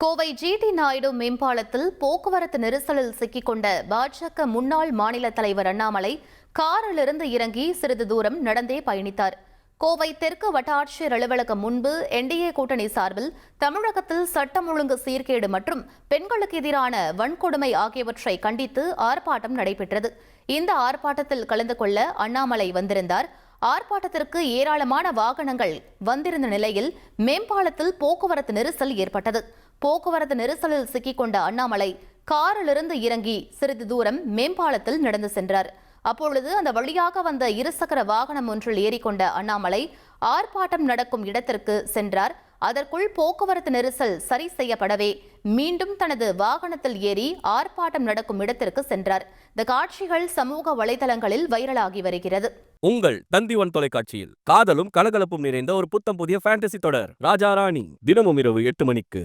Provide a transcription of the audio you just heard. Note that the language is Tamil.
கோவை ஜி.டி. நாயுடு மேம்பாலத்தில் போக்குவரத்து நெரிசலில் சிக்கிக்கொண்ட பாஜக முன்னாள் மாநில தலைவர் அண்ணாமலை காரிலிருந்து இறங்கி சிறிது தூரம் நடந்தே பயணித்தார். கோவை தெற்கு வட்டாட்சியர் அலுவலகம் முன்பு என்டிஏ கூட்டணி சார்பில் தமிழகத்தில் சட்டம் ஒழுங்கு சீர்கேடு மற்றும் பெண்களுக்கு எதிரான வன்கொடுமை ஆகியவற்றை கண்டித்து ஆர்ப்பாட்டம் நடைபெற்றது. இந்த ஆர்ப்பாட்டத்தில் கலந்து கொள்ள அண்ணாமலை வந்திருந்தார். ஆர்ப்பாட்டத்திற்கு ஏராளமான வாகனங்கள் வந்திருந்த நிலையில் மேம்பாலத்தில் போக்குவரத்து நெரிசல் ஏற்பட்டது. போக்குவரத்து நெரிசலில் சிக்கிக்கொண்ட அண்ணாமலை காரிலிருந்து இறங்கி சிறிது தூரம் மேம்பாலத்தில் நடந்து சென்றார். அப்பொழுது அந்த வழியாக வந்த இருசக்கர வாகனம் ஒன்றில் ஏறிக்கொண்ட அண்ணாமலை ஆர்ப்பாட்டம் நடக்கும் இடத்திற்கு சென்றார். அதற்குள் போக்குவரத்து நெரிசல் சரி செய்யப்படவே மீண்டும் தனது வாகனத்தில் ஏறி ஆர்ப்பாட்டம் நடக்கும் இடத்திற்கு சென்றார். இந்த காட்சிகள் சமூக வலைதளங்களில் வைரலாகி வருகிறது. உங்கள் தந்தி1 தொலைக்காட்சியில் காதலும் கலகலப்பும் நிறைந்த ஒரு புத்தம் புதிய ஃபேண்டசி தொடர் ராஜா ராணி தினமும் இரவு 8 மணிக்கு.